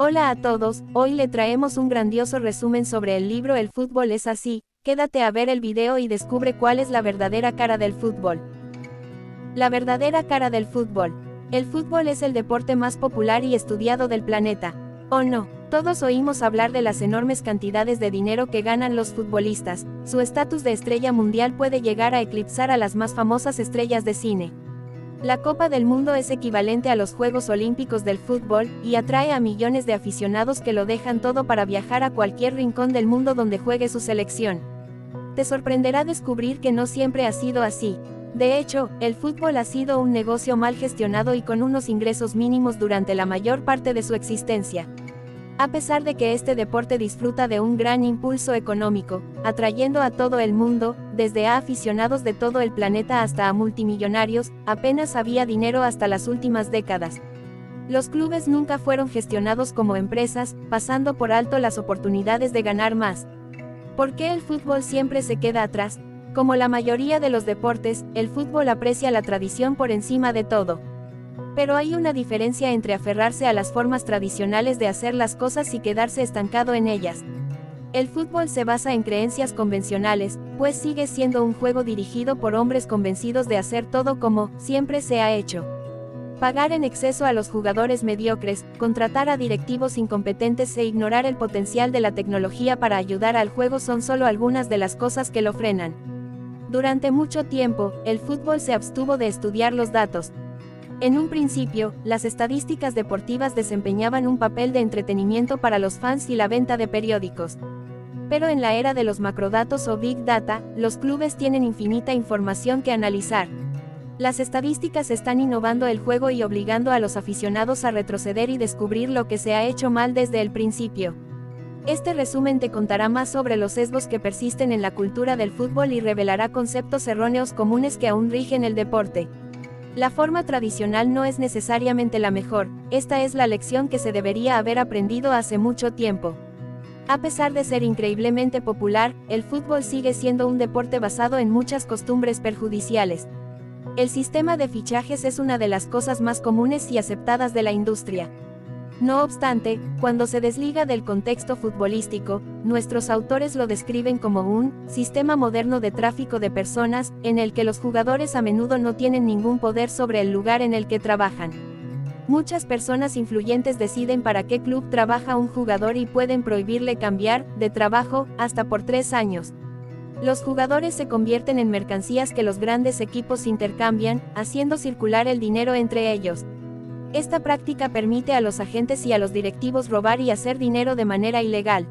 Hola a todos, hoy le traemos un grandioso resumen sobre el libro El fútbol es así. Quédate a ver el video y descubre cuál es la verdadera cara del fútbol. La verdadera cara del fútbol. El fútbol es el deporte más popular y estudiado del planeta. ¿O no? Todos oímos hablar de las enormes cantidades de dinero que ganan los futbolistas. Su estatus de estrella mundial puede llegar a eclipsar a las más famosas estrellas de cine. La Copa del Mundo es equivalente a los Juegos Olímpicos del fútbol, y atrae a millones de aficionados que lo dejan todo para viajar a cualquier rincón del mundo donde juegue su selección. Te sorprenderá descubrir que no siempre ha sido así. De hecho, el fútbol ha sido un negocio mal gestionado y con unos ingresos mínimos durante la mayor parte de su existencia. A pesar de que este deporte disfruta de un gran impulso económico, atrayendo a todo el mundo, desde a aficionados de todo el planeta hasta a multimillonarios, apenas había dinero hasta las últimas décadas. Los clubes nunca fueron gestionados como empresas, pasando por alto las oportunidades de ganar más. ¿Por qué el fútbol siempre se queda atrás? Como la mayoría de los deportes, el fútbol aprecia la tradición por encima de todo. Pero hay una diferencia entre aferrarse a las formas tradicionales de hacer las cosas y quedarse estancado en ellas. El fútbol se basa en creencias convencionales, pues sigue siendo un juego dirigido por hombres convencidos de hacer todo como siempre se ha hecho. Pagar en exceso a los jugadores mediocres, contratar a directivos incompetentes e ignorar el potencial de la tecnología para ayudar al juego son solo algunas de las cosas que lo frenan. Durante mucho tiempo, el fútbol se abstuvo de estudiar los datos. En un principio, las estadísticas deportivas desempeñaban un papel de entretenimiento para los fans y la venta de periódicos. Pero en la era de los macrodatos o Big Data, los clubes tienen infinita información que analizar. Las estadísticas están innovando el juego y obligando a los aficionados a retroceder y descubrir lo que se ha hecho mal desde el principio. Este resumen te contará más sobre los sesgos que persisten en la cultura del fútbol y revelará conceptos erróneos comunes que aún rigen el deporte. La forma tradicional no es necesariamente la mejor, esta es la lección que se debería haber aprendido hace mucho tiempo. A pesar de ser increíblemente popular, el fútbol sigue siendo un deporte basado en muchas costumbres perjudiciales. El sistema de fichajes es una de las cosas más comunes y aceptadas de la industria. No obstante, cuando se desliga del contexto futbolístico, nuestros autores lo describen como un sistema moderno de tráfico de personas, en el que los jugadores a menudo no tienen ningún poder sobre el lugar en el que trabajan. Muchas personas influyentes deciden para qué club trabaja un jugador y pueden prohibirle cambiar de trabajo, hasta por 3 años. Los jugadores se convierten en mercancías que los grandes equipos intercambian, haciendo circular el dinero entre ellos. Esta práctica permite a los agentes y a los directivos robar y hacer dinero de manera ilegal.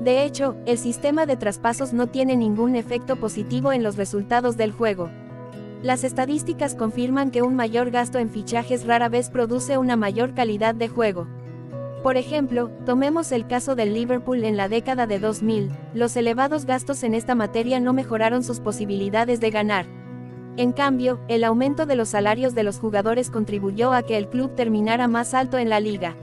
De hecho, el sistema de traspasos no tiene ningún efecto positivo en los resultados del juego. Las estadísticas confirman que un mayor gasto en fichajes rara vez produce una mayor calidad de juego. Por ejemplo, tomemos el caso del Liverpool en la década de 2000, los elevados gastos en esta materia no mejoraron sus posibilidades de ganar. En cambio, el aumento de los salarios de los jugadores contribuyó a que el club terminara más alto en la liga.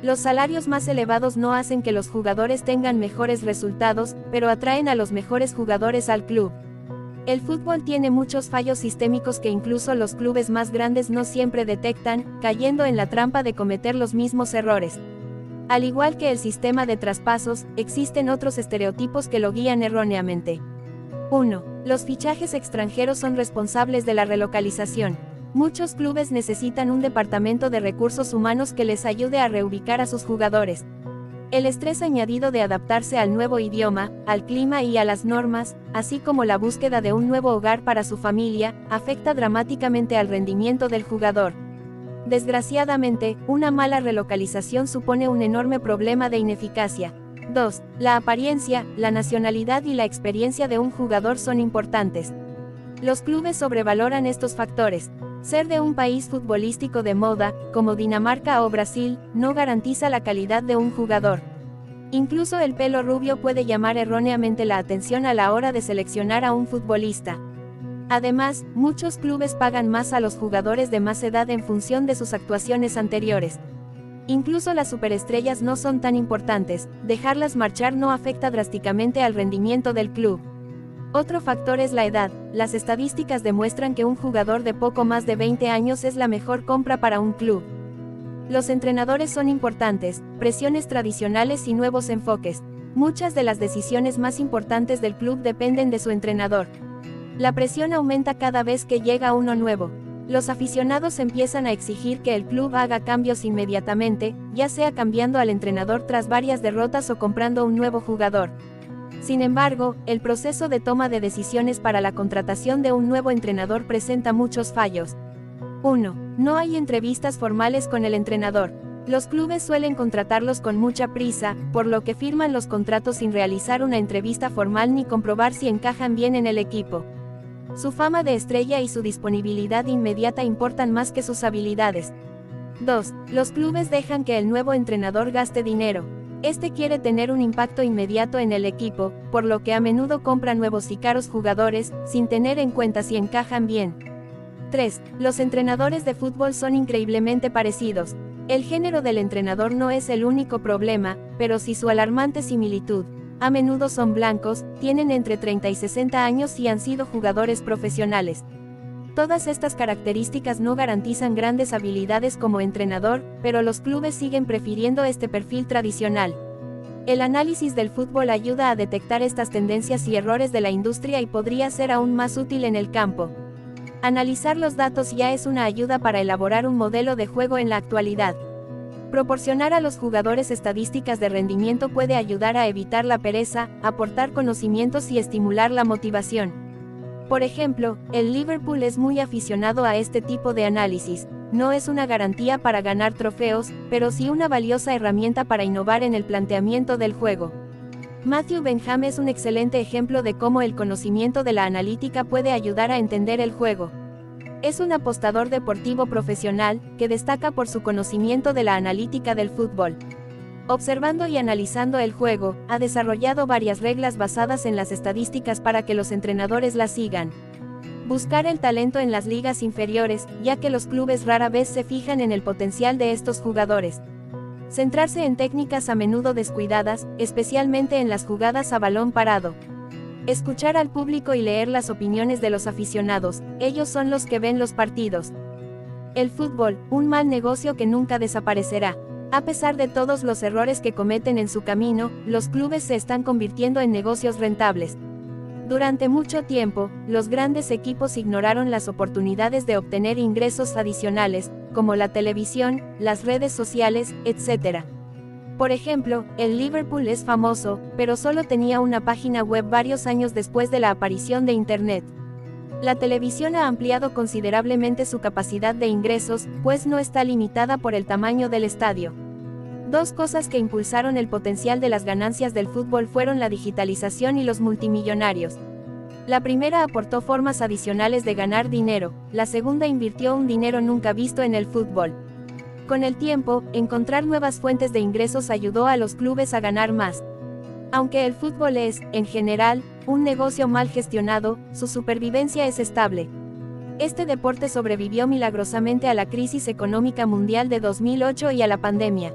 Los salarios más elevados no hacen que los jugadores tengan mejores resultados, pero atraen a los mejores jugadores al club. El fútbol tiene muchos fallos sistémicos que incluso los clubes más grandes no siempre detectan, cayendo en la trampa de cometer los mismos errores. Al igual que el sistema de traspasos, existen otros estereotipos que lo guían erróneamente. 1. Los fichajes extranjeros son responsables de la relocalización. Muchos clubes necesitan un departamento de recursos humanos que les ayude a reubicar a sus jugadores. El estrés añadido de adaptarse al nuevo idioma, al clima y a las normas, así como la búsqueda de un nuevo hogar para su familia, afecta dramáticamente al rendimiento del jugador. Desgraciadamente, una mala relocalización supone un enorme problema de ineficacia. 2. La apariencia, la nacionalidad y la experiencia de un jugador son importantes. Los clubes sobrevaloran estos factores. Ser de un país futbolístico de moda, como Dinamarca o Brasil, no garantiza la calidad de un jugador. Incluso el pelo rubio puede llamar erróneamente la atención a la hora de seleccionar a un futbolista. Además, muchos clubes pagan más a los jugadores de más edad en función de sus actuaciones anteriores. Incluso las superestrellas no son tan importantes, dejarlas marchar no afecta drásticamente al rendimiento del club. Otro factor es la edad. Las estadísticas demuestran que un jugador de poco más de 20 años es la mejor compra para un club. Los entrenadores son importantes, presiones tradicionales y nuevos enfoques. Muchas de las decisiones más importantes del club dependen de su entrenador. La presión aumenta cada vez que llega uno nuevo. Los aficionados empiezan a exigir que el club haga cambios inmediatamente, ya sea cambiando al entrenador tras varias derrotas o comprando un nuevo jugador. Sin embargo, el proceso de toma de decisiones para la contratación de un nuevo entrenador presenta muchos fallos. 1. No hay entrevistas formales con el entrenador. Los clubes suelen contratarlos con mucha prisa, por lo que firman los contratos sin realizar una entrevista formal ni comprobar si encajan bien en el equipo. Su fama de estrella y su disponibilidad inmediata importan más que sus habilidades. 2. Los clubes dejan que el nuevo entrenador gaste dinero. Este quiere tener un impacto inmediato en el equipo, por lo que a menudo compra nuevos y caros jugadores, sin tener en cuenta si encajan bien. 3. Los entrenadores de fútbol son increíblemente parecidos. El género del entrenador no es el único problema, pero sí su alarmante similitud. A menudo son blancos, tienen entre 30 y 60 años y han sido jugadores profesionales. Todas estas características no garantizan grandes habilidades como entrenador, pero los clubes siguen prefiriendo este perfil tradicional. El análisis del fútbol ayuda a detectar estas tendencias y errores de la industria y podría ser aún más útil en el campo. Analizar los datos ya es una ayuda para elaborar un modelo de juego en la actualidad. Proporcionar a los jugadores estadísticas de rendimiento puede ayudar a evitar la pereza, aportar conocimientos y estimular la motivación. Por ejemplo, el Liverpool es muy aficionado a este tipo de análisis. No es una garantía para ganar trofeos, pero sí una valiosa herramienta para innovar en el planteamiento del juego. Matthew Benham es un excelente ejemplo de cómo el conocimiento de la analítica puede ayudar a entender el juego. Es un apostador deportivo profesional, que destaca por su conocimiento de la analítica del fútbol. Observando y analizando el juego, ha desarrollado varias reglas basadas en las estadísticas para que los entrenadores las sigan. Buscar el talento en las ligas inferiores, ya que los clubes rara vez se fijan en el potencial de estos jugadores. Centrarse en técnicas a menudo descuidadas, especialmente en las jugadas a balón parado. Escuchar al público y leer las opiniones de los aficionados, ellos son los que ven los partidos. El fútbol, un mal negocio que nunca desaparecerá. A pesar de todos los errores que cometen en su camino, los clubes se están convirtiendo en negocios rentables. Durante mucho tiempo, los grandes equipos ignoraron las oportunidades de obtener ingresos adicionales, como la televisión, las redes sociales, etc. Por ejemplo, el Liverpool es famoso, pero solo tenía una página web varios años después de la aparición de Internet. La televisión ha ampliado considerablemente su capacidad de ingresos, pues no está limitada por el tamaño del estadio. Dos cosas que impulsaron el potencial de las ganancias del fútbol fueron la digitalización y los multimillonarios. La primera aportó formas adicionales de ganar dinero, la segunda invirtió un dinero nunca visto en el fútbol. Con el tiempo, encontrar nuevas fuentes de ingresos ayudó a los clubes a ganar más. Aunque el fútbol es, en general, un negocio mal gestionado, su supervivencia es estable. Este deporte sobrevivió milagrosamente a la crisis económica mundial de 2008 y a la pandemia.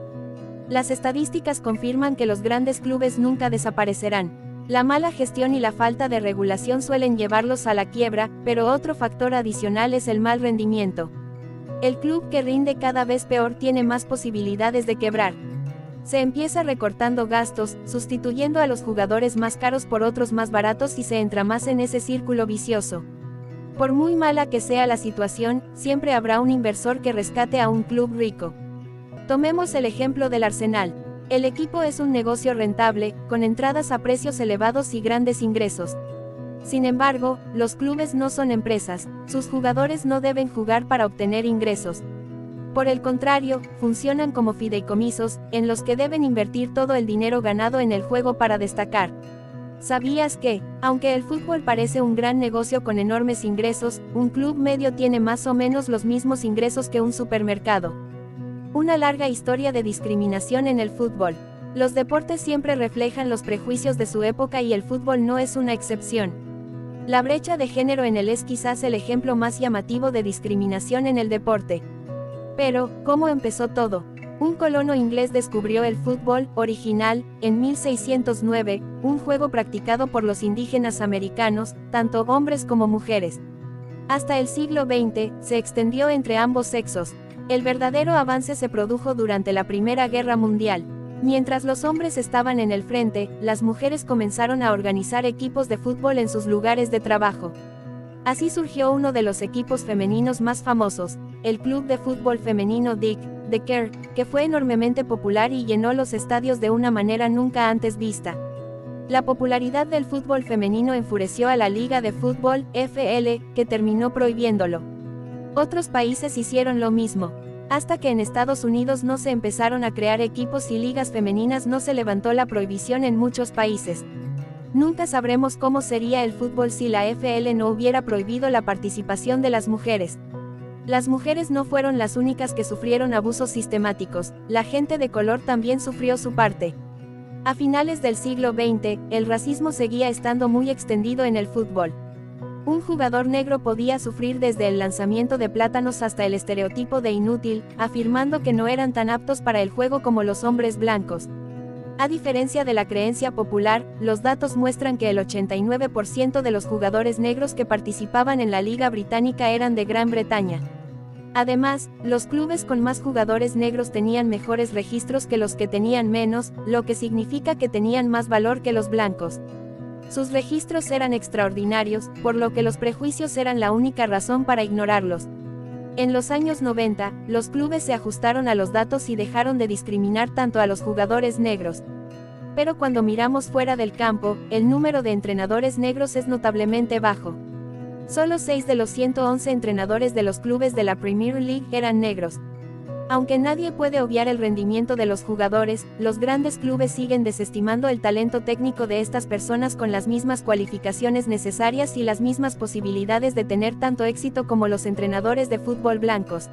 Las estadísticas confirman que los grandes clubes nunca desaparecerán. La mala gestión y la falta de regulación suelen llevarlos a la quiebra, pero otro factor adicional es el mal rendimiento. El club que rinde cada vez peor tiene más posibilidades de quebrar. Se empieza recortando gastos, sustituyendo a los jugadores más caros por otros más baratos y se entra más en ese círculo vicioso. Por muy mala que sea la situación, siempre habrá un inversor que rescate a un club rico. Tomemos el ejemplo del Arsenal. El equipo es un negocio rentable, con entradas a precios elevados y grandes ingresos. Sin embargo, los clubes no son empresas, sus jugadores no deben jugar para obtener ingresos. Por el contrario, funcionan como fideicomisos, en los que deben invertir todo el dinero ganado en el juego para destacar. ¿Sabías que, aunque el fútbol parece un gran negocio con enormes ingresos, un club medio tiene más o menos los mismos ingresos que un supermercado? Una larga historia de discriminación en el fútbol. Los deportes siempre reflejan los prejuicios de su época y el fútbol no es una excepción. La brecha de género en él es quizás el ejemplo más llamativo de discriminación en el deporte. Pero, ¿cómo empezó todo? Un colono inglés descubrió el fútbol original en 1609, un juego practicado por los indígenas americanos, tanto hombres como mujeres. Hasta el siglo XX, se extendió entre ambos sexos. El verdadero avance se produjo durante la Primera Guerra Mundial. Mientras los hombres estaban en el frente, las mujeres comenzaron a organizar equipos de fútbol en sus lugares de trabajo. Así surgió uno de los equipos femeninos más famosos, el Club de Fútbol Femenino Dick, de Kerr, que fue enormemente popular y llenó los estadios de una manera nunca antes vista. La popularidad del fútbol femenino enfureció a la Liga de Fútbol, FL, que terminó prohibiéndolo. Otros países hicieron lo mismo. Hasta que en Estados Unidos no se empezaron a crear equipos y ligas femeninas, no se levantó la prohibición en muchos países. Nunca sabremos cómo sería el fútbol si la FL no hubiera prohibido la participación de las mujeres. Las mujeres no fueron las únicas que sufrieron abusos sistemáticos, la gente de color también sufrió su parte. A finales del siglo XX, el racismo seguía estando muy extendido en el fútbol. Un jugador negro podía sufrir desde el lanzamiento de plátanos hasta el estereotipo de inútil, afirmando que no eran tan aptos para el juego como los hombres blancos. A diferencia de la creencia popular, los datos muestran que el 89% de los jugadores negros que participaban en la Liga Británica eran de Gran Bretaña. Además, los clubes con más jugadores negros tenían mejores registros que los que tenían menos, lo que significa que tenían más valor que los blancos. Sus registros eran extraordinarios, por lo que los prejuicios eran la única razón para ignorarlos. En los años 90, los clubes se ajustaron a los datos y dejaron de discriminar tanto a los jugadores negros. Pero cuando miramos fuera del campo, el número de entrenadores negros es notablemente bajo. Solo 6 de los 111 entrenadores de los clubes de la Premier League eran negros. Aunque nadie puede obviar el rendimiento de los jugadores, los grandes clubes siguen desestimando el talento técnico de estas personas con las mismas cualificaciones necesarias y las mismas posibilidades de tener tanto éxito como los entrenadores de fútbol blancos.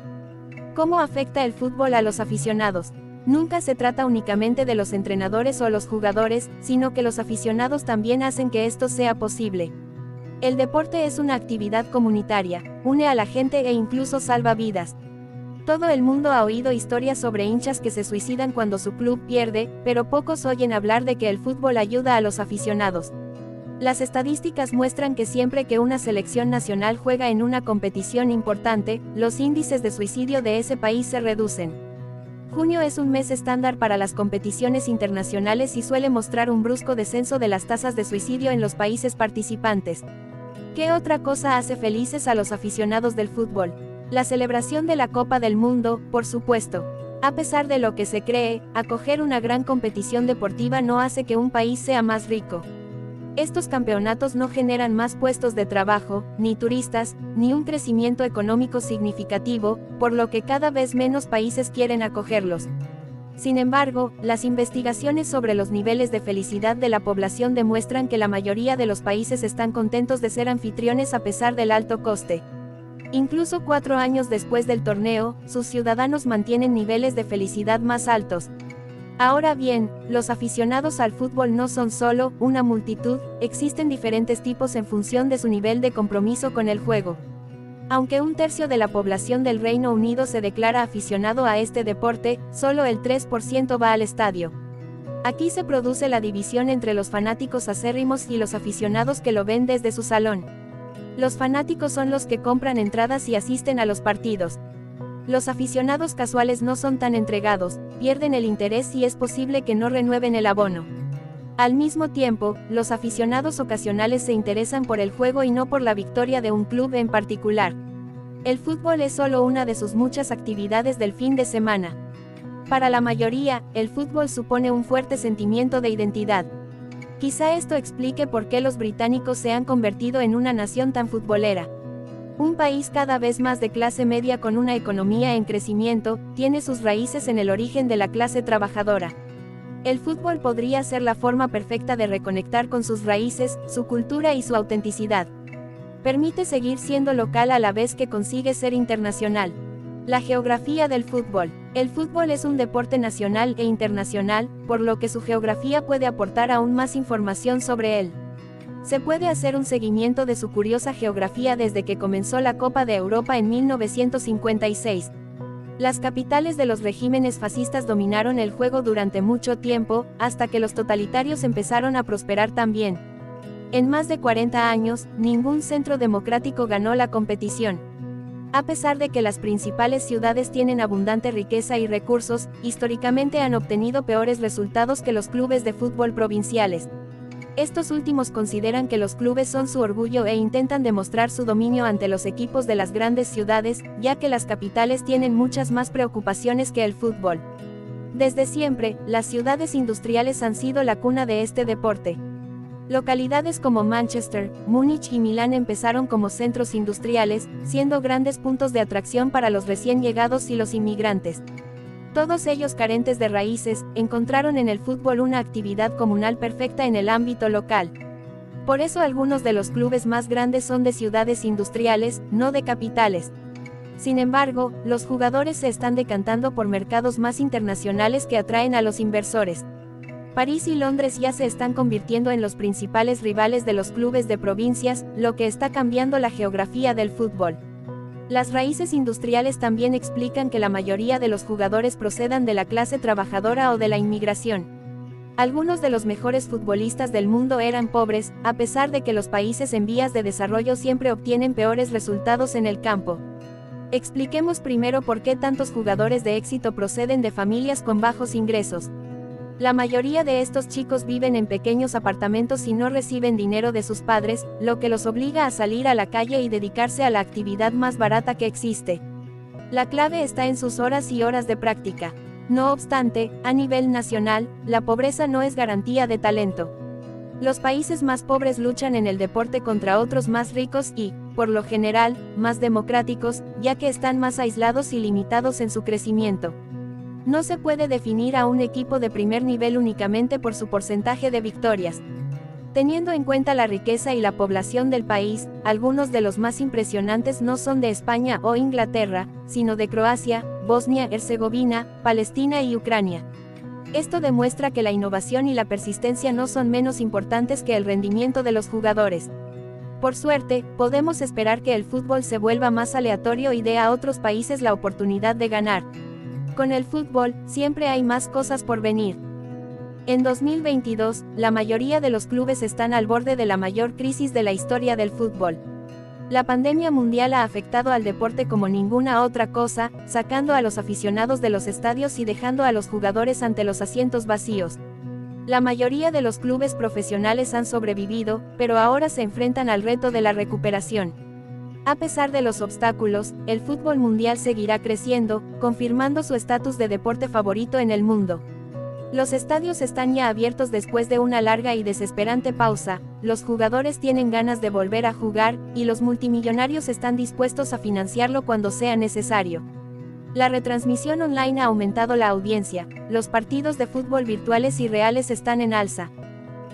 ¿Cómo afecta el fútbol a los aficionados? Nunca se trata únicamente de los entrenadores o los jugadores, sino que los aficionados también hacen que esto sea posible. El deporte es una actividad comunitaria, une a la gente e incluso salva vidas. Todo el mundo ha oído historias sobre hinchas que se suicidan cuando su club pierde, pero pocos oyen hablar de que el fútbol ayuda a los aficionados. Las estadísticas muestran que siempre que una selección nacional juega en una competición importante, los índices de suicidio de ese país se reducen. Junio es un mes estándar para las competiciones internacionales y suele mostrar un brusco descenso de las tasas de suicidio en los países participantes. ¿Qué otra cosa hace felices a los aficionados del fútbol? La celebración de la Copa del Mundo, por supuesto. A pesar de lo que se cree, acoger una gran competición deportiva no hace que un país sea más rico. Estos campeonatos no generan más puestos de trabajo, ni turistas, ni un crecimiento económico significativo, por lo que cada vez menos países quieren acogerlos. Sin embargo, las investigaciones sobre los niveles de felicidad de la población demuestran que la mayoría de los países están contentos de ser anfitriones a pesar del alto coste. Incluso 4 años después del torneo, sus ciudadanos mantienen niveles de felicidad más altos. Ahora bien, los aficionados al fútbol no son solo una multitud, existen diferentes tipos en función de su nivel de compromiso con el juego. Aunque un tercio de la población del Reino Unido se declara aficionado a este deporte, solo el 3% va al estadio. Aquí se produce la división entre los fanáticos acérrimos y los aficionados que lo ven desde su salón. Los fanáticos son los que compran entradas y asisten a los partidos. Los aficionados casuales no son tan entregados, pierden el interés y es posible que no renueven el abono. Al mismo tiempo, los aficionados ocasionales se interesan por el juego y no por la victoria de un club en particular. El fútbol es solo una de sus muchas actividades del fin de semana. Para la mayoría, el fútbol supone un fuerte sentimiento de identidad. Quizá esto explique por qué los británicos se han convertido en una nación tan futbolera. Un país cada vez más de clase media con una economía en crecimiento, tiene sus raíces en el origen de la clase trabajadora. El fútbol podría ser la forma perfecta de reconectar con sus raíces, su cultura y su autenticidad. Permite seguir siendo local a la vez que consigue ser internacional. La geografía del fútbol. El fútbol es un deporte nacional e internacional, por lo que su geografía puede aportar aún más información sobre él. Se puede hacer un seguimiento de su curiosa geografía desde que comenzó la Copa de Europa en 1956. Las capitales de los regímenes fascistas dominaron el juego durante mucho tiempo, hasta que los totalitarios empezaron a prosperar también. En más de 40 años, ningún centro democrático ganó la competición. A pesar de que las principales ciudades tienen abundante riqueza y recursos, históricamente han obtenido peores resultados que los clubes de fútbol provinciales. Estos últimos consideran que los clubes son su orgullo e intentan demostrar su dominio ante los equipos de las grandes ciudades, ya que las capitales tienen muchas más preocupaciones que el fútbol. Desde siempre, las ciudades industriales han sido la cuna de este deporte. Localidades como Manchester, Múnich y Milán empezaron como centros industriales, siendo grandes puntos de atracción para los recién llegados y los inmigrantes. Todos ellos carentes de raíces, encontraron en el fútbol una actividad comunal perfecta en el ámbito local. Por eso algunos de los clubes más grandes son de ciudades industriales, no de capitales. Sin embargo, los jugadores se están decantando por mercados más internacionales que atraen a los inversores. París y Londres ya se están convirtiendo en los principales rivales de los clubes de provincias, lo que está cambiando la geografía del fútbol. Las raíces industriales también explican que la mayoría de los jugadores procedan de la clase trabajadora o de la inmigración. Algunos de los mejores futbolistas del mundo eran pobres, a pesar de que los países en vías de desarrollo siempre obtienen peores resultados en el campo. Expliquemos primero por qué tantos jugadores de éxito proceden de familias con bajos ingresos. La mayoría de estos chicos viven en pequeños apartamentos y no reciben dinero de sus padres, lo que los obliga a salir a la calle y dedicarse a la actividad más barata que existe. La clave está en sus horas y horas de práctica. No obstante, a nivel nacional, la pobreza no es garantía de talento. Los países más pobres luchan en el deporte contra otros más ricos y, por lo general, más democráticos, ya que están más aislados y limitados en su crecimiento. No se puede definir a un equipo de primer nivel únicamente por su porcentaje de victorias. Teniendo en cuenta la riqueza y la población del país, algunos de los más impresionantes no son de España o Inglaterra, sino de Croacia, Bosnia-Herzegovina, Palestina y Ucrania. Esto demuestra que la innovación y la persistencia no son menos importantes que el rendimiento de los jugadores. Por suerte, podemos esperar que el fútbol se vuelva más aleatorio y dé a otros países la oportunidad de ganar. Con el fútbol, siempre hay más cosas por venir. En 2022, la mayoría de los clubes están al borde de la mayor crisis de la historia del fútbol. La pandemia mundial ha afectado al deporte como ninguna otra cosa, sacando a los aficionados de los estadios y dejando a los jugadores ante los asientos vacíos. La mayoría de los clubes profesionales han sobrevivido, pero ahora se enfrentan al reto de la recuperación. A pesar de los obstáculos, el fútbol mundial seguirá creciendo, confirmando su estatus de deporte favorito en el mundo. Los estadios están ya abiertos después de una larga y desesperante pausa, los jugadores tienen ganas de volver a jugar, y los multimillonarios están dispuestos a financiarlo cuando sea necesario. La retransmisión online ha aumentado la audiencia, los partidos de fútbol virtuales y reales están en alza.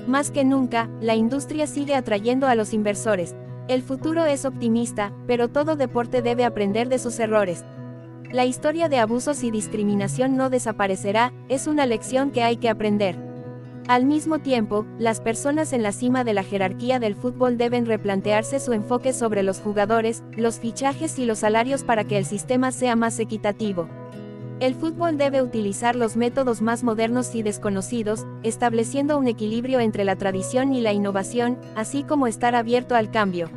Más que nunca, la industria sigue atrayendo a los inversores. El futuro es optimista, pero todo deporte debe aprender de sus errores. La historia de abusos y discriminación no desaparecerá, es una lección que hay que aprender. Al mismo tiempo, las personas en la cima de la jerarquía del fútbol deben replantearse su enfoque sobre los jugadores, los fichajes y los salarios para que el sistema sea más equitativo. El fútbol debe utilizar los métodos más modernos y desconocidos, estableciendo un equilibrio entre la tradición y la innovación, así como estar abierto al cambio.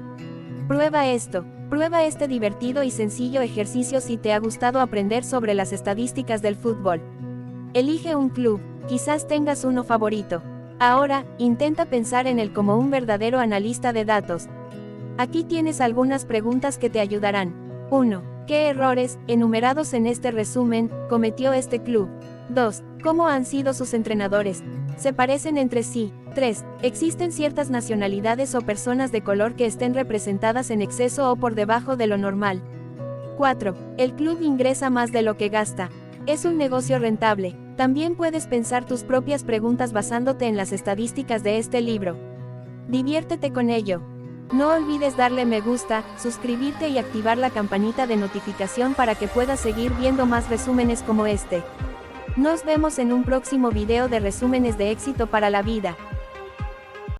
Prueba esto. Prueba este divertido y sencillo ejercicio si te ha gustado aprender sobre las estadísticas del fútbol. Elige un club, quizás tengas uno favorito. Ahora, intenta pensar en él como un verdadero analista de datos. Aquí tienes algunas preguntas que te ayudarán. 1. ¿Qué errores, enumerados en este resumen, cometió este club? 2. ¿Cómo han sido sus entrenadores? ¿Se parecen entre sí? 3. ¿Existen ciertas nacionalidades o personas de color que estén representadas en exceso o por debajo de lo normal? 4. ¿El club ingresa más de lo que gasta? ¿Es un negocio rentable? También puedes pensar tus propias preguntas basándote en las estadísticas de este libro. Diviértete con ello. No olvides darle me gusta, suscribirte y activar la campanita de notificación para que puedas seguir viendo más resúmenes como este. Nos vemos en un próximo video de resúmenes de éxito para la vida.